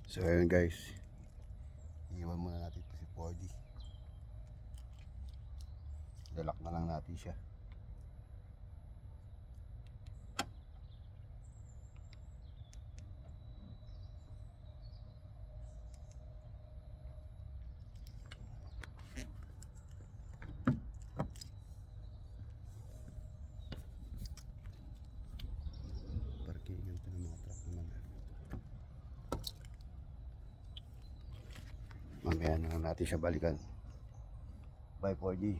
So ayun guys, iwan muna natin ito si Poggy. Dalak na lang natin siya. Parkingan pa ng mga truck naman. Mamaya na lang natin siya balikan. Bye 4G.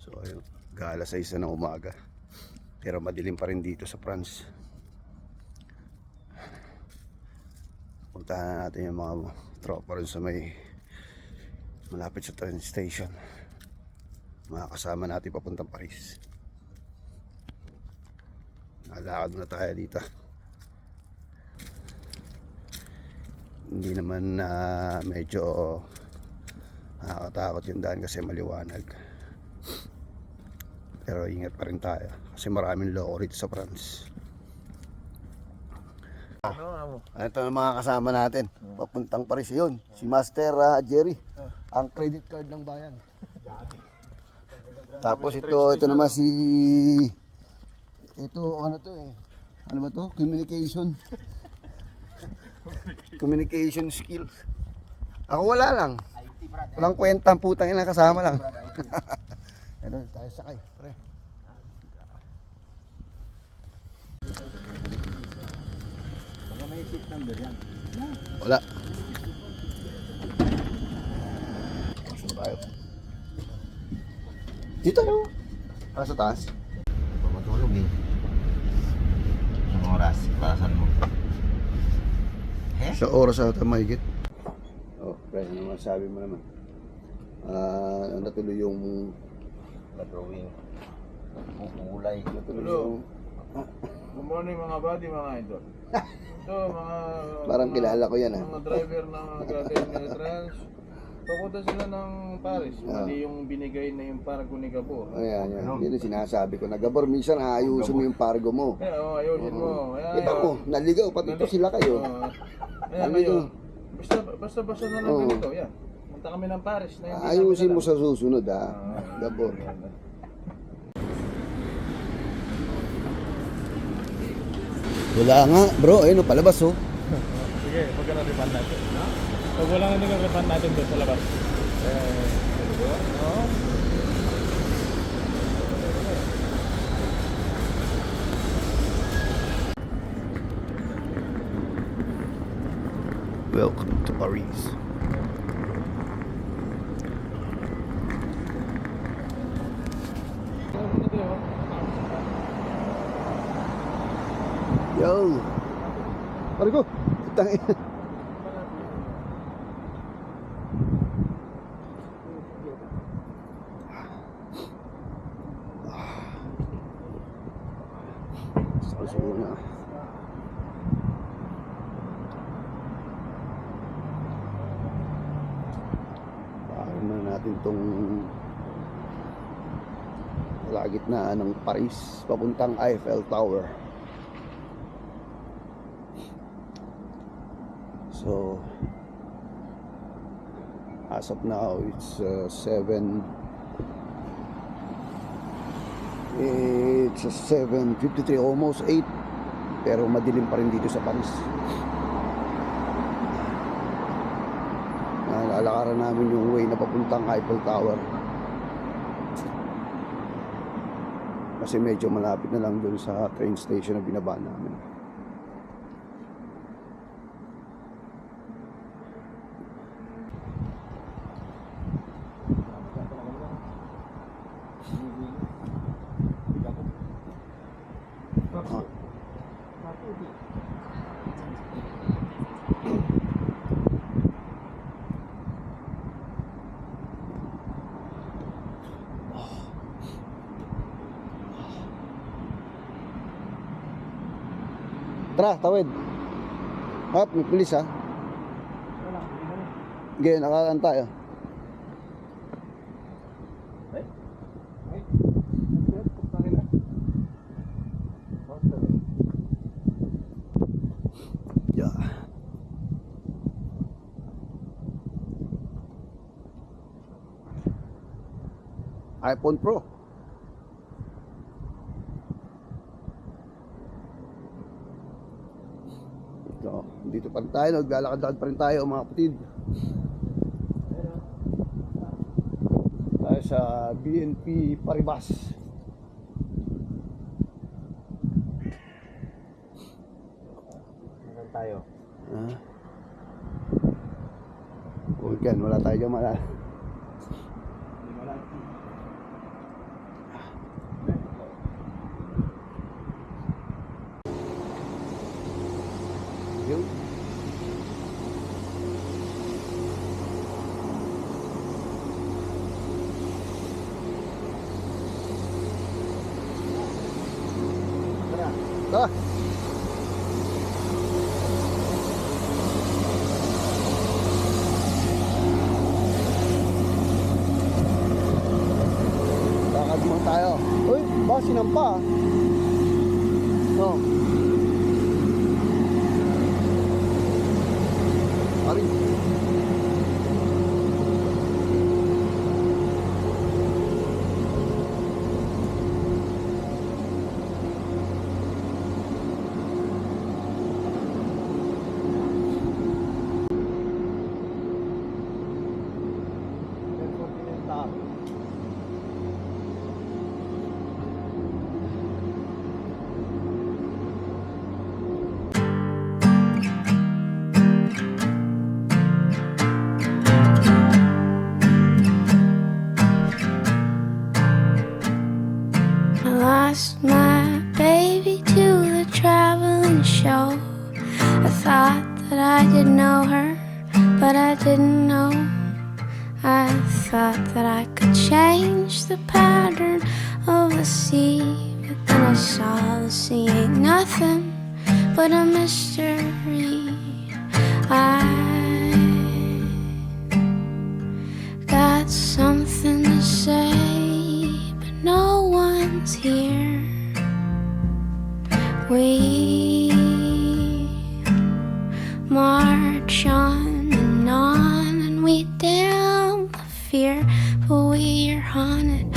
So ayun, galas 6 na ng umaga. Pero madilim pa rin dito sa France. Puntahan natin yung mga tropa rin sa may malapit sa train station. Mga kasama natin papuntang Paris. Nalakad na tayo dito. Hindi naman medyo nakakatakot yung daan kasi maliwanag. Pero ingat pa rin tayo kasi maraming loko rito sa France. Ito ang mga kasama natin papuntang Paris yun. Si Master Jerry, ang credit card ng bayan. Tapos ito naman si ano to eh. Ano ba to? Communication skills. Ako wala lang. Walang kwenta, putang ina, kasama lang. Ano, tayo sakay, pre. Baka may seat number yan. Wala. Saan tayo? Dito no? Sa taas? Pamatulog eh. Ang oras, parasan mo. Sa oras ata mahigit. Oh, pre, ano masabi mo naman? Natuloy yung Drawing. Kulay. natuloy Hello. yung Good morning mga buddy, mga idol. Ito mga parang kilala ko yan mga driver ng Gagawin Trans. Papunta sila ng Paris. Mali yung binigay na yung pargo ni Gabor. Ayan, yan. Yun yung sinasabi ko. Gabor, minsan aayusin mo yung pargo mo. Kaya ayusin mo. Kaya, Kita mo, naligaw, pati ito sila kayo. Kaya ngayon, basta na lang ganito. Yan. Punta kami ng Paris. Na hindi Ayusin namin mo sa susunod Gabor. Wala nga, bro. Ayun, palabas oh. Sige, pagka na-refund natin. Pag wala nga nag-refund natin doon sa labas. Welcome to Paris. Yo. Pargo. Tangin. Sa muna. Paano na natin tong kalagitnaan ng Paris papuntang Eiffel Tower. So as of now it's 7:53, almost 8, pero madilim pa rin dito sa Paris. Lalakaran namin yung way na papuntang Eiffel Tower kasi medyo malapit na lang dun sa train station na binaba namin. Tara, tawid. Hop, may pulis ha. Sige, nakakaan tayo. iPhone Pro. Ito, dito pa rin tayo, naglalakad-lakad pa rin tayo mga kapatid. Tayo sa BNP Paribas. Saan tayo? Huwag yan, wala tayo dyan mala. Yun. Tara. Lakad mo tayo. Uy, ba sinampa? No. Ari. I lost my baby to the traveling show. I thought that I did know her, but I didn't know. I thought that I could change the pattern of the sea, but then I saw the sea ain't nothing but a mystery. I got something to say, but no one's here. We march on, and we damn the fear, but we're haunted.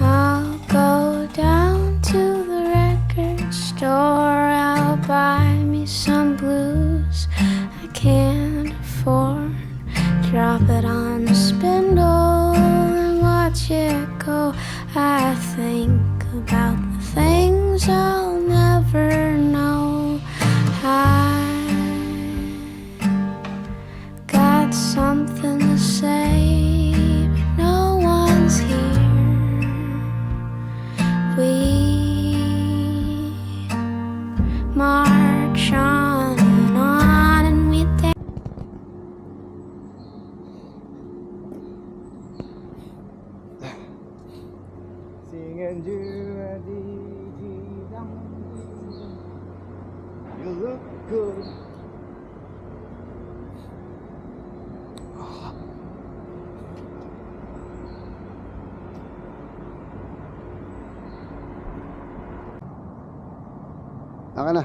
I'll go down to the record store. I'll buy me some blues I can't afford. Drop it on the spindle and watch it go. I think about the things I'll never know. I got something to say, but no one's here. We march on, and we dance. Singing you you look good. Aka na.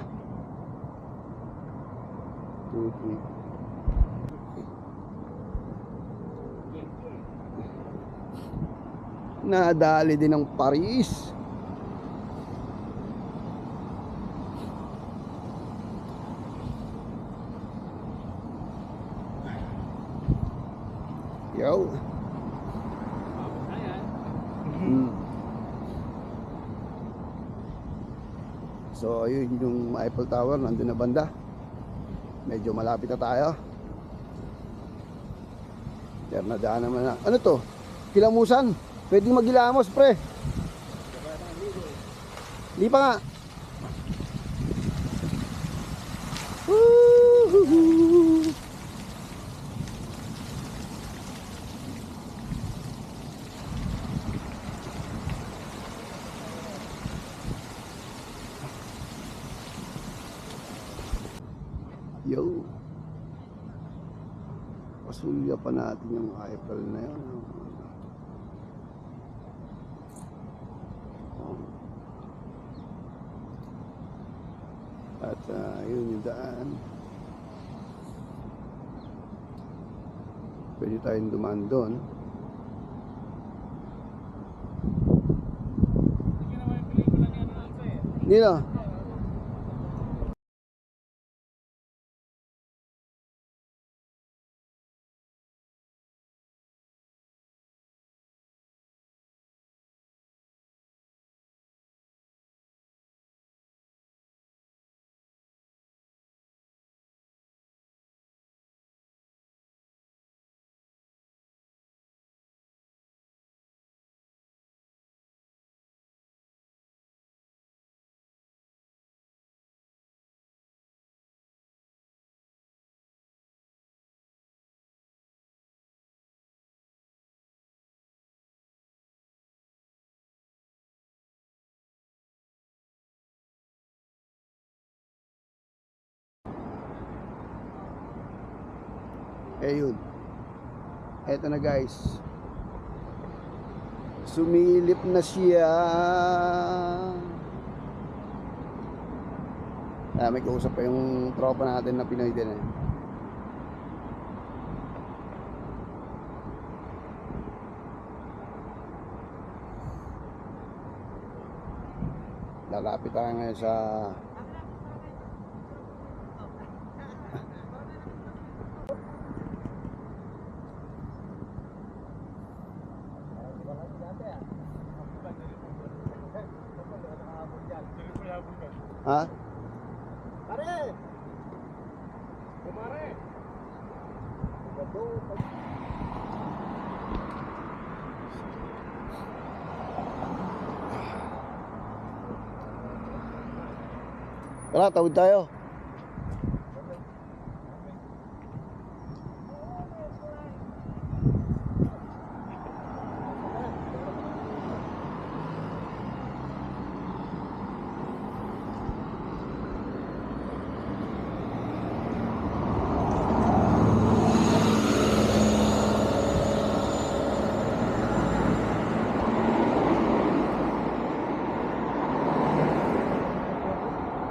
Nadali din ng Paris. Yo. So ayun yung Eiffel Tower, nandun na banda. Medyo malapit na tayo. Yan, nadaan naman na. Ano to? Kilamusan? Pwede magilamos, pre. Hindi pa nga. Woo-hoo-hoo. Yo. Papasulya pa natin yung April na yun. At yun yung daan. Pwede tayong dumaan doon. Nino? Ayun. Eto na guys. Sumilip na siya. May kausap pa yung tropa natin na Pinoy din eh. Lalapit tayo ngayon sa ha? Pare! Kumare! Tara, tawid tayo.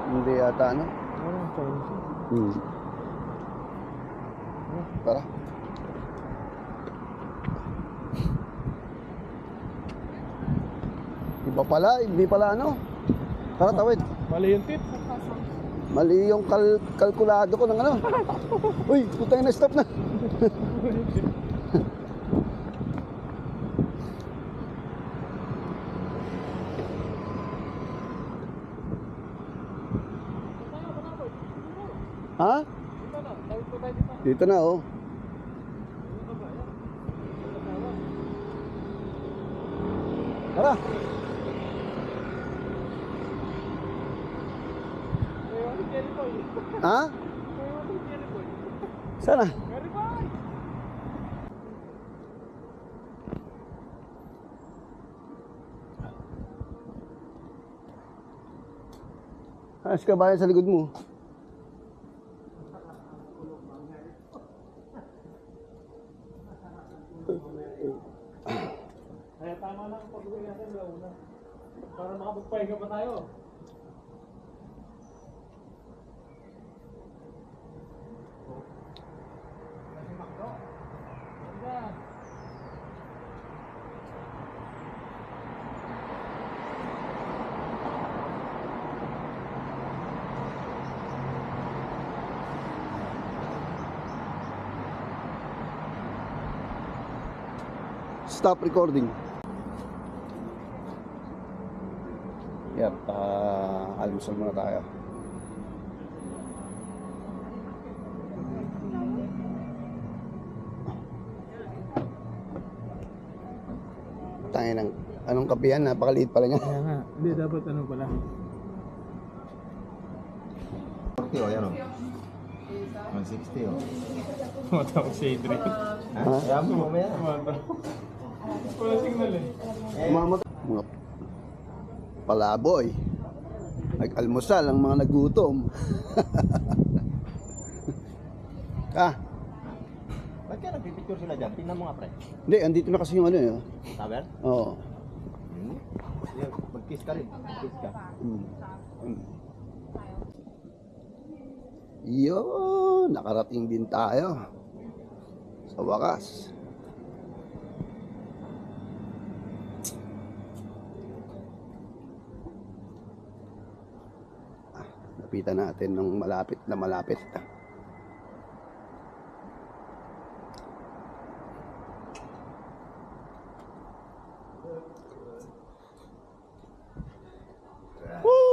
Hindi yata ano? Tara. Hindi pala ano? Tara, tawid. Mali yung tip. Mali yung kalkulado ko ng ano. Uy, putang na, stop na. Ha? Dito na oh. Tara. Ha? Sana? Ayos ka bayan sa likod mo. Kaya tama lang ang pag-uwi natin una. Para makapagpahinga pa tayo. Stop recording. Yep, almusal muna tayo. Tangin ng anong kape yan? Napakaliit pala niya. Kaya nga, hindi dapat ano pala. 40 oh, yan oh. 160 oh. Matawag si Adrian. Ha? Kaya mo mamaya. Wala signal eh. Mga palaboy. Nag-almusal ang mga nagutom. Ba't kaya nagpipicture sila dyan? Tingnan mo nga, pre. Hindi, andito na kasi yung ano eh. Saber? Oo. Yeah, mag-kiss ka rin. Mag-kiss ka. Yun, nakarating din tayo. Sa wakas. Lapitan natin ng malapit na malapit. Woo!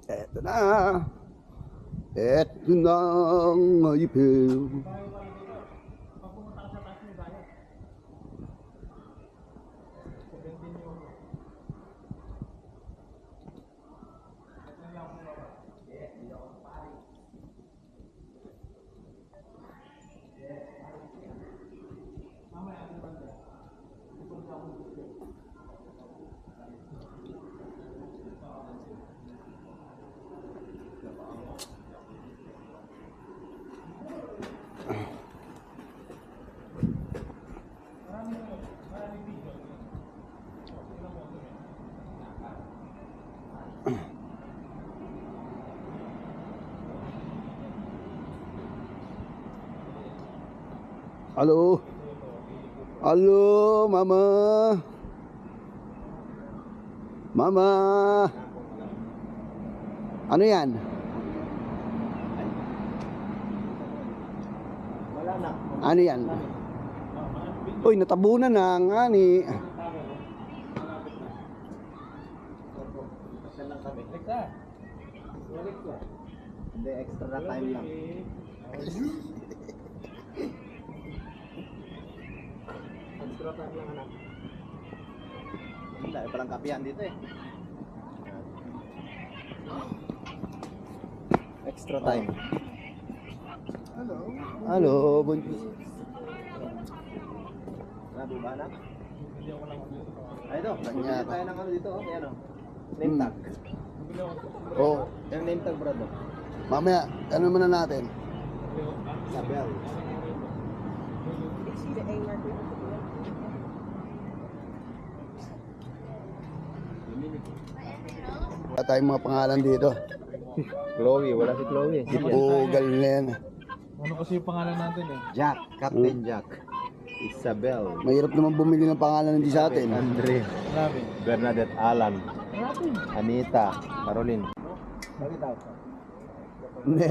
Eto na. Eto na ang ipil. Halo. Halo, Mama. Mama. Ano yan? Wala na. Ano yan? Uy, natabunan na nga ni. Saan lang kami? Hindi, extra time lang. Extra time lang, anak. Dahil palang kapihan dito eh. Extra time. Halo, buntis. Sabi ba, anak? Ay, ito. Kanya Bumili ako. tayo ng ano dito, oh. Ayan, oh. Name tag. Oh, Yung name tag, brad, oh. mamaya, ano muna natin? Sabel. Wala tayong mga pangalan dito. Chloe, wala si Chloe. Bugal na yan. Ano kasi yung pangalan natin eh? Jack, Captain Jack. Isabel. Mahirap naman bumili ng pangalan hindi sa atin. Andre. Marami. Bernadette Alan. Anita. Caroline. Bakit ako? Hindi.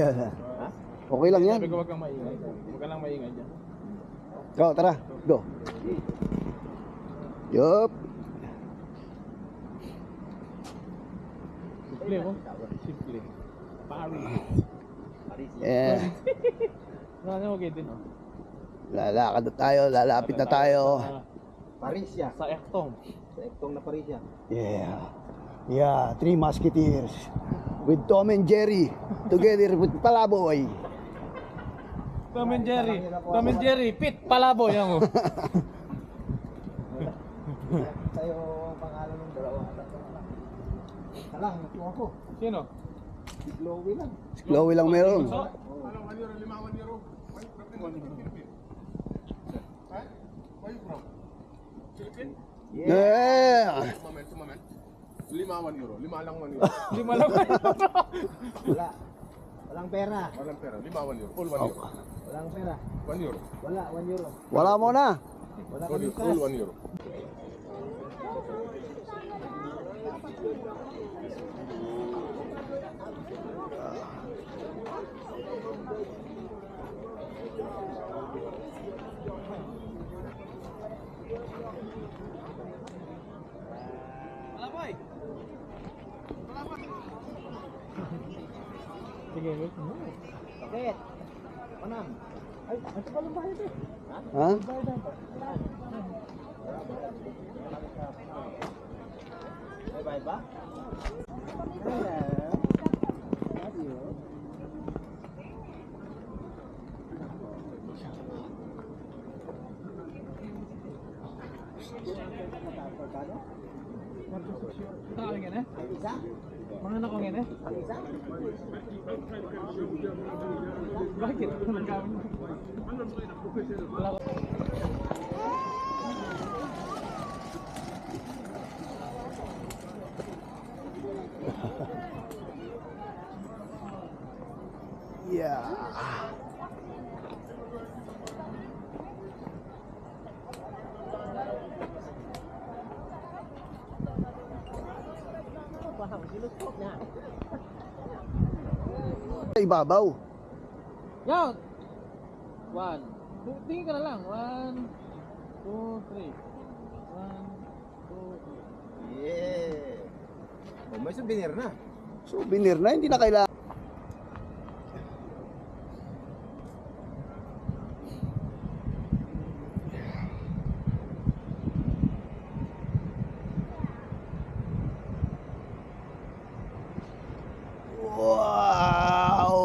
Okay lang yan. Sabi ko wag kang maingay. Wag ka lang maingay dyan. Go, tara. Go. Yup. Simple mo. Simple. Paris. Yeah. Ano okay din oh. Lalakad na tayo, lalapit na tayo. Parisya. Sa Ektom. Sa Ektong na Parisya. Yeah. Yeah, Three Musketeers. With Tom and Jerry. Together with Palaboy. Tom and Jerry. Tom and Jerry. Pit Palaboy yan mo. Sa'yo ang pangalan ng dalawa. Alang, natuwa ko. Sino? Si Chloe lang. Chloe lang meron. So, Yeah. €5 €5 lang €1. Hindi mo alam. Wala. Walang pera. Walang pera, €5. All €1. Walang pera. €1. Wala, €1. Wala mo na. Wala All kami all €1. Palaboy. Sige, wait. Bakit? Panam. Ay, ito palang bahay ito. Ha? Bahay na ito. May bahay ba? Hello. Love you. Taka nga na? Isa? Mga anak ko nga na? Isa? Bakit? Nagkawin mo? Yeah. Ibabaw. Yan! 1. Tingin ka na lang. 1, 2, 3. 1, 2, 3. Yeah. Oh, may souvenir na. Souvenir na, hindi na kailangan. Wow!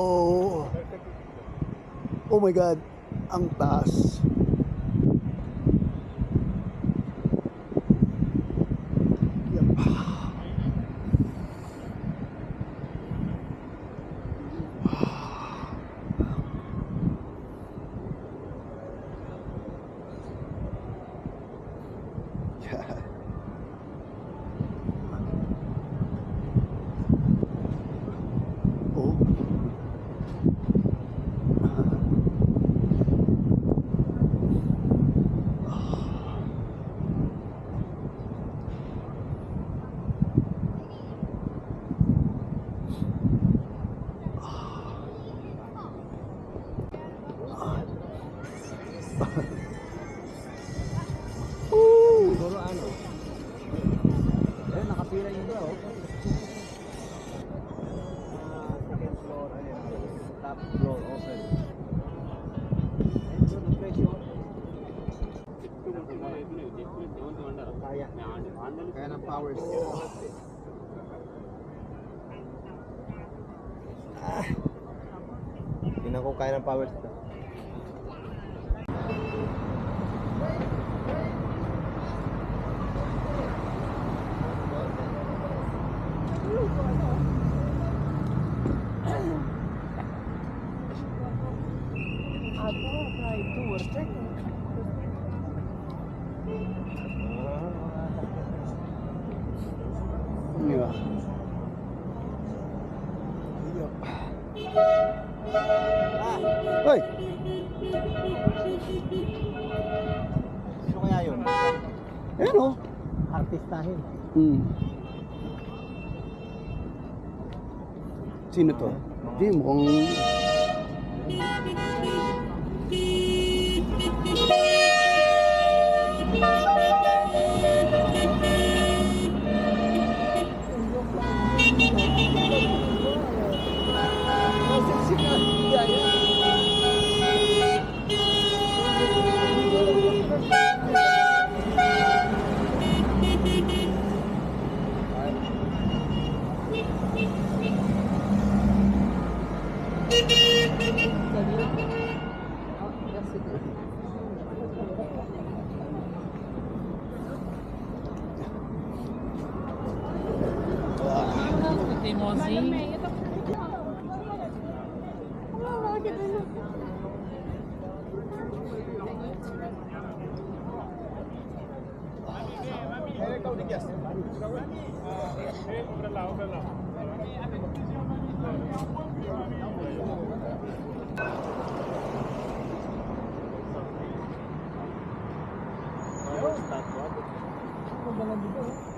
Oh my God, ang taas. Yep. Oh. Siguro ano? Ayun, nakapila yung bro. Second floor, ayun. Top floor, open. Ayun, doon ang presyo. Kaya. Kaya ng powers. Tingnan ko kaya ng powers ito. Yeah. Hoy! Sino kaya yun? Ayan o. Artistahin. Sino to? Di, mukhang... Ang balang dito.